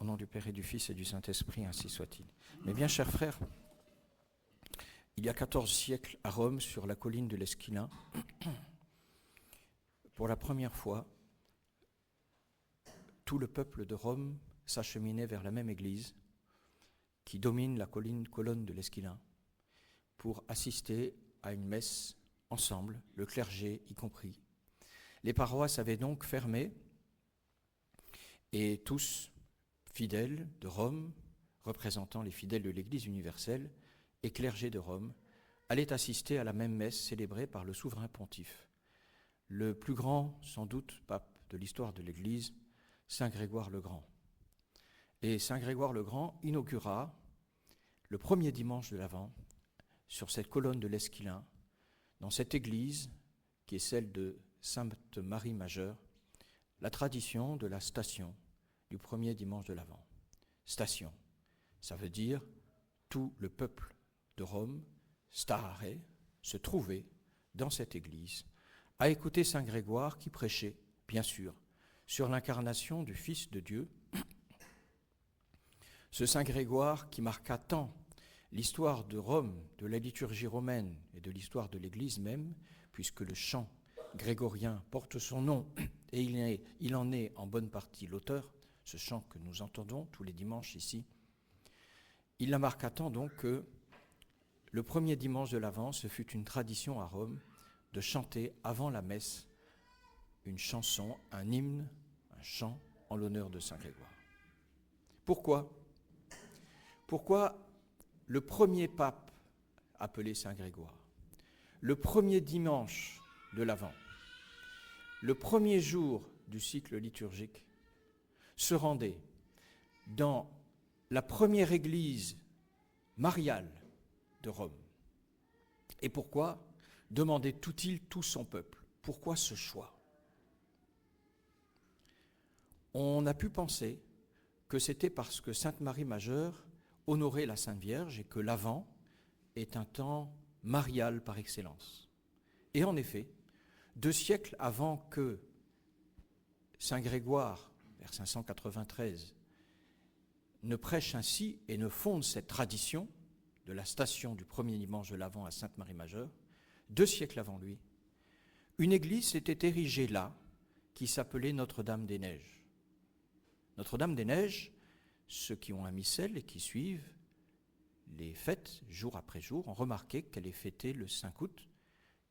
nom du Père et du Fils et du Saint-Esprit, ainsi soit-il. Mes bien chers frères, il y a 14 siècles à Rome, sur la colline de l'Esquilin, pour la première fois, tout le peuple de Rome s'acheminait vers la même église qui domine la colonne de l'Esquilin pour assister à une messe ensemble, le clergé y compris. Les paroisses avaient donc fermé et tous, fidèles de Rome, représentant les fidèles de l'Église universelle et clergés de Rome, allaient assister à la même messe célébrée par le souverain pontife, le plus grand, sans doute, pape de l'histoire de l'Église, Saint Grégoire le Grand. Et Saint Grégoire le Grand inaugura, le premier dimanche de l'Avent, sur cette colonne de l'Esquilin, dans cette église qui est celle de Sainte Marie Majeure, la tradition de la station du premier dimanche de l'Avent. Station, ça veut dire tout le peuple de Rome, stare, se trouvait dans cette église, à écouter Saint Grégoire qui prêchait, bien sûr, sur l'incarnation du Fils de Dieu. Ce Saint Grégoire qui marqua tant l'histoire de Rome, de la liturgie romaine et de l'histoire de l'Église même, puisque le chant grégorien porte son nom et il en est en bonne partie l'auteur, ce chant que nous entendons tous les dimanches ici. Il la marqua tant donc que le premier dimanche de l'Avent, ce fut une tradition à Rome de chanter avant la messe une chanson, un hymne, un chant en l'honneur de Saint Grégoire. Pourquoi ? Pourquoi le premier pape appelé Saint Grégoire, le premier dimanche de l'Avent, le premier jour du cycle liturgique, se rendait dans la première église mariale de Rome. Et pourquoi demandait-il tout son peuple ? Pourquoi ce choix ? On a pu penser que c'était parce que Sainte Marie Majeure honorait la Sainte Vierge et que l'Avent est un temps marial par excellence. Et en effet, 2 siècles avant que Saint Grégoire, vers 593, ne prêche ainsi et ne fonde cette tradition de la station du premier dimanche de l'Avent à Sainte Marie Majeure, 2 siècles avant lui, une église s'était érigée là qui s'appelait Notre-Dame des Neiges. Notre-Dame des Neiges, ceux qui ont un missel et qui suivent les fêtes jour après jour ont remarqué qu'elle est fêtée le 5 août,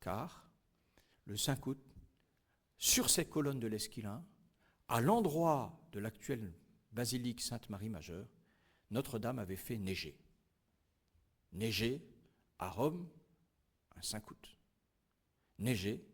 car le 5 août, sur cette colonne de l'Esquilin, à l'endroit de l'actuelle basilique Sainte-Marie Majeure, Notre-Dame avait fait neiger. Neiger à Rome un 5 août. Neiger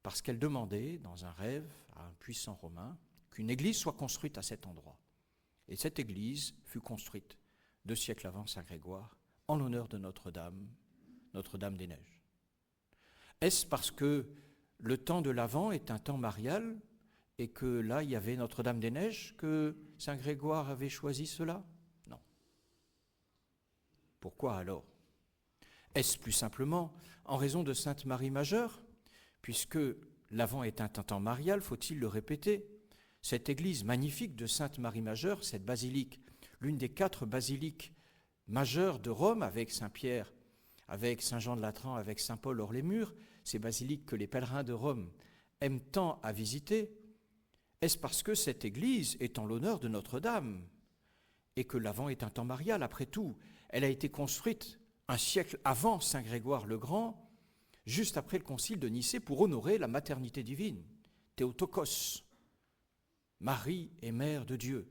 parce qu'elle demandait, dans un rêve à un puissant romain, qu'une église soit construite à cet endroit. Et cette église fut construite 2 siècles avant Saint Grégoire, en l'honneur de Notre-Dame, Notre-Dame des Neiges. Est-ce parce que le temps de l'Avent est un temps marial et que là, il y avait Notre-Dame des Neiges que Saint Grégoire avait choisi cela ? Non. Pourquoi alors ? Est-ce plus simplement en raison de Sainte Marie Majeure ? Puisque l'Avent est un temps marial, faut-il le répéter ? Cette église magnifique de Sainte Marie Majeure, cette basilique, l'une des 4 basiliques majeures de Rome, avec Saint-Pierre, avec Saint-Jean de Latran, avec Saint-Paul hors les murs, ces basiliques que les pèlerins de Rome aiment tant à visiter, est-ce parce que cette église est en l'honneur de Notre-Dame et que l'Avent est un temps marial ? Après tout, elle a été construite un siècle avant Saint Grégoire le Grand, juste après le concile de Nicée, pour honorer la maternité divine, Théotokos, Marie et Mère de Dieu.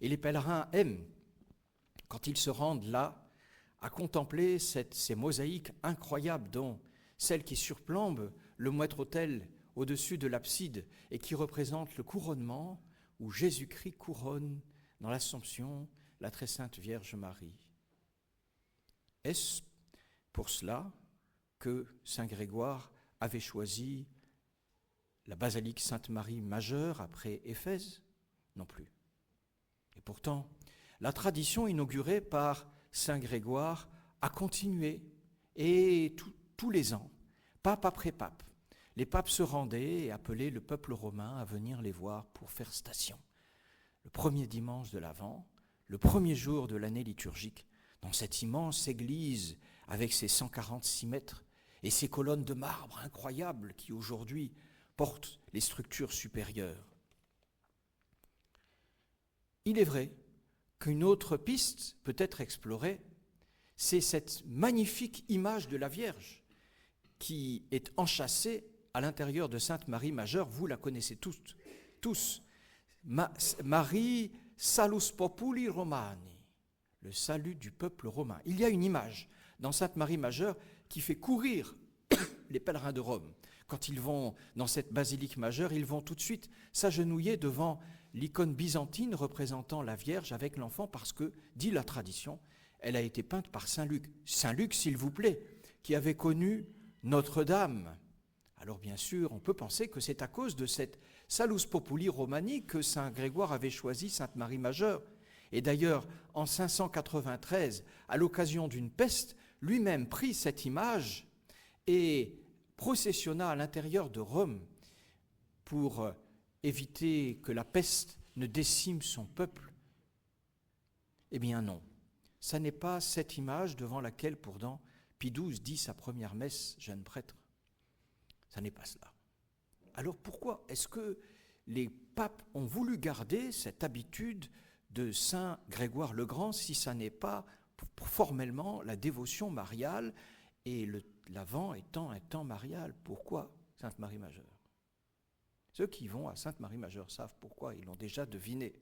Et les pèlerins aiment, quand ils se rendent là, à contempler ces mosaïques incroyables, dont celle qui surplombe le maître-autel au-dessus de l'abside et qui représente le couronnement où Jésus-Christ couronne dans l'Assomption la très sainte Vierge Marie. Est-ce pour cela que Saint Grégoire avait choisi la basilique Sainte-Marie Majeure après Éphèse ? Non plus. Et pourtant, la tradition inaugurée par Saint Grégoire a continué, et tous les ans, pape après pape, les papes se rendaient et appelaient le peuple romain à venir les voir pour faire station. Le premier dimanche de l'Avent, le premier jour de l'année liturgique, dans cette immense église avec ses 146 mètres et ses colonnes de marbre incroyables qui aujourd'hui portent les structures supérieures. Il est vrai qu'une autre piste peut être explorée, c'est cette magnifique image de la Vierge qui est enchâssée à l'intérieur de Sainte Marie Majeure. Vous la connaissez tous. Marie Salus Populi Romani, le salut du peuple romain. Il y a une image dans Sainte Marie Majeure qui fait courir les pèlerins de Rome. Quand ils vont dans cette basilique majeure, ils vont tout de suite s'agenouiller devant l'icône byzantine représentant la Vierge avec l'enfant parce que, dit la tradition, elle a été peinte par Saint Luc. Saint Luc, s'il vous plaît, qui avait connu Notre-Dame. Alors bien sûr, on peut penser que c'est à cause de cette Salus Populi Romani que Saint Grégoire avait choisi Sainte Marie Majeure. Et d'ailleurs, en 593, à l'occasion d'une peste, lui-même prit cette image et processionna à l'intérieur de Rome pour éviter que la peste ne décime son peuple. Eh bien non, ça n'est pas cette image devant laquelle pourtant Pie XII dit sa première messe, jeune prêtre. Ça n'est pas cela. Alors pourquoi est-ce que les papes ont voulu garder cette habitude de Saint Grégoire le Grand si ça n'est pas formellement la dévotion mariale et l'Avent étant un temps marial? Pourquoi Sainte Marie Majeure? Ceux qui vont à Sainte Marie Majeure savent pourquoi, ils l'ont déjà deviné.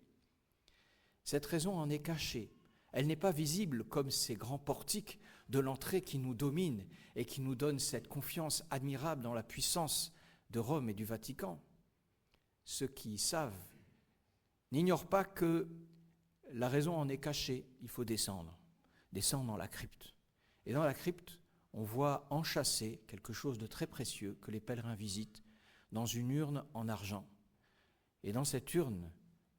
Cette raison en est cachée. Elle n'est pas visible comme ces grands portiques de l'entrée qui nous dominent et qui nous donnent cette confiance admirable dans la puissance de Rome et du Vatican. Ceux qui savent n'ignorent pas que la raison en est cachée. Il faut descendre dans la crypte. Et dans la crypte, on voit enchâsser quelque chose de très précieux que les pèlerins visitent dans une urne en argent. Et dans cette urne,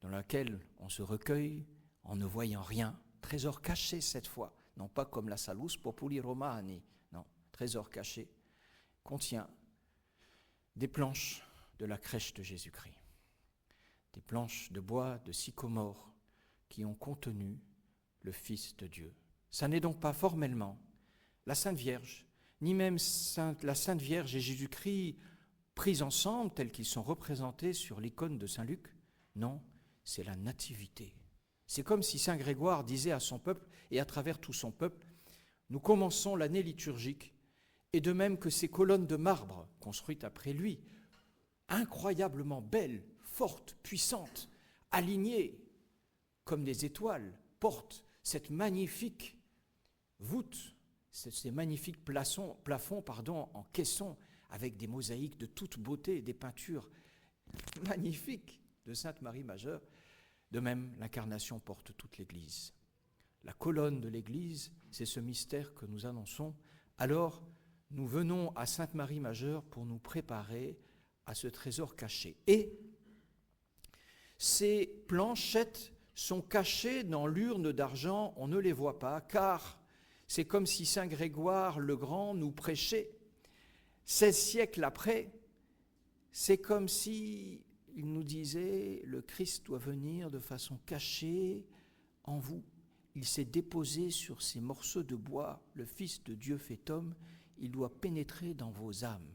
dans laquelle on se recueille en ne voyant rien, trésor caché cette fois, non pas comme la Salus Populi Romani, non, trésor caché, contient des planches de la crèche de Jésus-Christ, des planches de bois de sycomore qui ont contenu le Fils de Dieu. Ça n'est donc pas formellement la Sainte Vierge, ni même la Sainte Vierge et Jésus-Christ pris ensemble, tels qu'ils sont représentés sur l'icône de Saint Luc. Non, c'est la nativité. C'est comme si Saint Grégoire disait à son peuple, et à travers tout son peuple, nous commençons l'année liturgique, et de même que ces colonnes de marbre, construites après lui, incroyablement belles, fortes, puissantes, alignées comme des étoiles, portent cette magnifique voûte, ces magnifiques plafonds en caisson, avec des mosaïques de toute beauté, des peintures magnifiques de Sainte Marie Majeure. De même, l'incarnation porte toute l'Église. La colonne de l'Église, c'est ce mystère que nous annonçons. Alors, nous venons à Sainte Marie Majeure pour nous préparer à ce trésor caché. Et ces planchettes sont cachées dans l'urne d'argent, on ne les voit pas, car c'est comme si Saint Grégoire le Grand nous prêchait. 16 siècles après, c'est comme si il nous disait, le Christ doit venir de façon cachée en vous. Il s'est déposé sur ces morceaux de bois, le Fils de Dieu fait homme, il doit pénétrer dans vos âmes.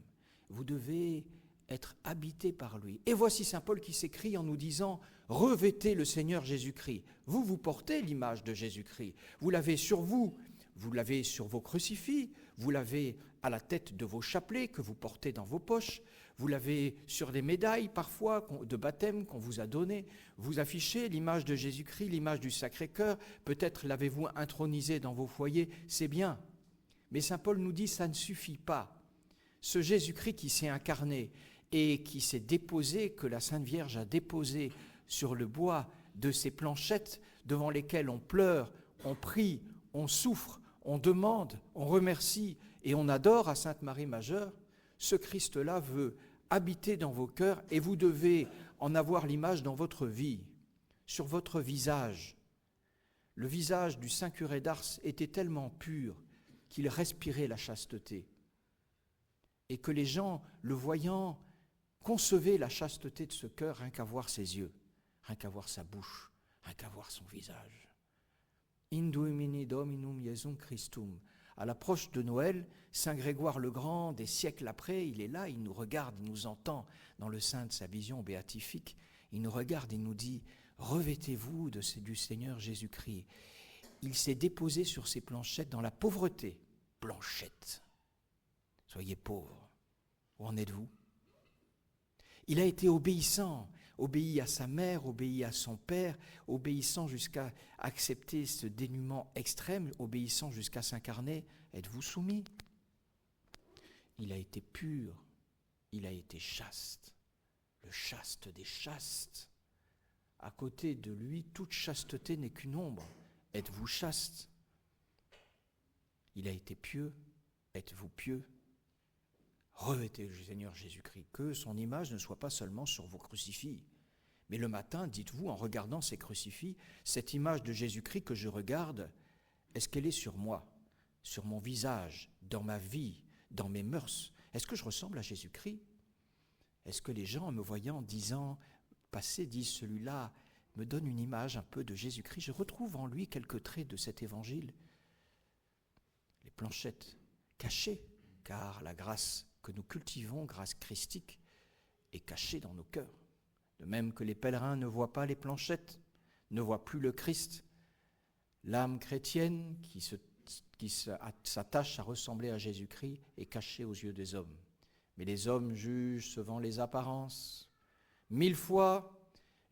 Vous devez être habité par lui. Et voici Saint Paul qui s'écrit en nous disant, revêtez le Seigneur Jésus-Christ. Vous portez l'image de Jésus-Christ. Vous l'avez sur vous, vous l'avez sur vos crucifix, vous l'avez à la tête de vos chapelets que vous portez dans vos poches, vous l'avez sur des médailles parfois de baptême qu'on vous a données, vous affichez l'image de Jésus-Christ, l'image du Sacré-Cœur, peut-être l'avez-vous intronisé dans vos foyers, c'est bien. Mais Saint Paul nous dit ça ne suffit pas. Ce Jésus-Christ qui s'est incarné et qui s'est déposé, que la Sainte Vierge a déposé sur le bois de ces planchettes devant lesquelles on pleure, on prie, on souffre, on demande, on remercie et on adore à Sainte Marie Majeure, ce Christ-là veut habiter dans vos cœurs et vous devez en avoir l'image dans votre vie, sur votre visage. Le visage du Saint curé d'Ars était tellement pur qu'il respirait la chasteté et que les gens, le voyant, concevaient la chasteté de ce cœur rien qu'à voir ses yeux, rien qu'à voir sa bouche, un qu'à voir son visage. Induimini Dominum Iesum Christum. À l'approche de Noël, Saint Grégoire le Grand, des siècles après, il est là, il nous regarde, il nous entend dans le sein de sa vision béatifique. Il nous regarde, il nous dit « Revêtez-vous du Seigneur Jésus-Christ ». Il s'est déposé sur ses planchettes dans la pauvreté. Planchettes. Soyez pauvres. Où en êtes-vous ? Il a été obéissant, obéi à sa mère, obéi à son père, obéissant jusqu'à accepter ce dénuement extrême, obéissant jusqu'à s'incarner. Êtes-vous soumis ? Il a été pur, il a été chaste, le chaste des chastes. À côté de lui, toute chasteté n'est qu'une ombre. Êtes-vous chaste ? Il a été pieux, êtes-vous pieux ? Revêtez le Seigneur Jésus-Christ, que son image ne soit pas seulement sur vos crucifix. Mais le matin, dites-vous, en regardant ces crucifix, cette image de Jésus-Christ que je regarde, est-ce qu'elle est sur moi, sur mon visage, dans ma vie, dans mes mœurs ? Est-ce que je ressemble à Jésus-Christ ? Est-ce que les gens, en me voyant, disent celui-là me donne une image un peu de Jésus-Christ, je retrouve en lui quelques traits de cet évangile. Les planchettes cachées, car la grâce que nous cultivons, grâce christique, est cachée dans nos cœurs. De même que les pèlerins ne voient pas les planchettes, ne voient plus le Christ, l'âme chrétienne qui s'attache à ressembler à Jésus-Christ est cachée aux yeux des hommes. Mais les hommes jugent selon les apparences. 1000 fois,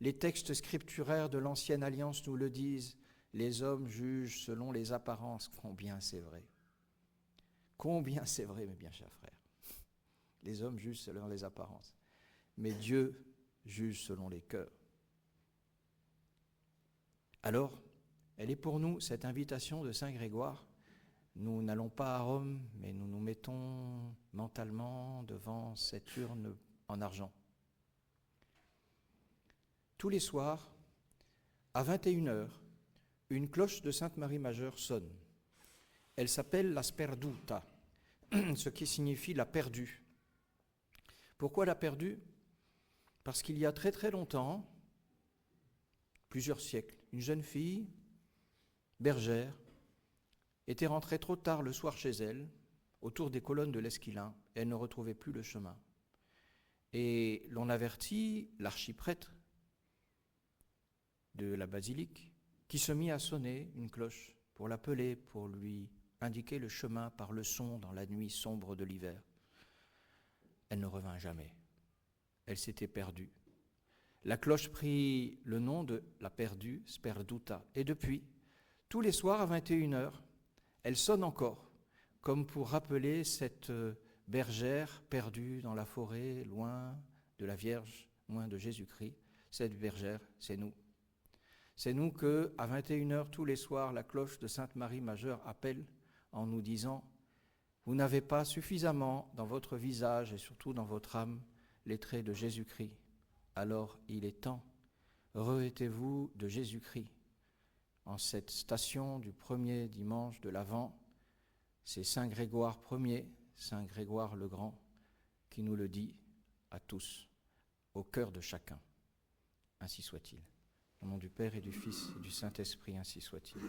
les textes scripturaires de l'Ancienne Alliance nous le disent, les hommes jugent selon les apparences. Combien c'est vrai. Combien c'est vrai, mes bien chers frères. Les hommes jugent selon les apparences. Mais Dieu juge selon les cœurs. Alors, elle est pour nous, cette invitation de Saint Grégoire. Nous n'allons pas à Rome, mais nous nous mettons mentalement devant cette urne en argent. Tous les soirs, à 21h, une cloche de Sainte Marie Majeure sonne. Elle s'appelle la sperduta, ce qui signifie la perdue. Pourquoi la perdue ? Parce qu'il y a très très longtemps, plusieurs siècles, une jeune fille, bergère, était rentrée trop tard le soir chez elle, autour des colonnes de l'Esquilin, et elle ne retrouvait plus le chemin. Et l'on avertit l'archiprêtre de la basilique, qui se mit à sonner une cloche pour l'appeler, pour lui indiquer le chemin par le son dans la nuit sombre de l'hiver. Elle ne revint jamais. Elle s'était perdue. La cloche prit le nom de la perdue, Sperduta. Et depuis, tous les soirs à 21h, elle sonne encore, comme pour rappeler cette bergère perdue dans la forêt, loin de la Vierge, loin de Jésus-Christ. Cette bergère, c'est nous. C'est nous que, à 21h tous les soirs, la cloche de Sainte Marie Majeure appelle en nous disant « Vous n'avez pas suffisamment dans votre visage et surtout dans votre âme les traits de Jésus-Christ. Alors il est temps, revêtez-vous de Jésus-Christ. » En cette station du premier dimanche de l'Avent, c'est Saint Grégoire Ier, Saint Grégoire le Grand, qui nous le dit à tous, au cœur de chacun. Ainsi soit-il. Au nom du Père et du Fils et du Saint-Esprit, ainsi soit-il.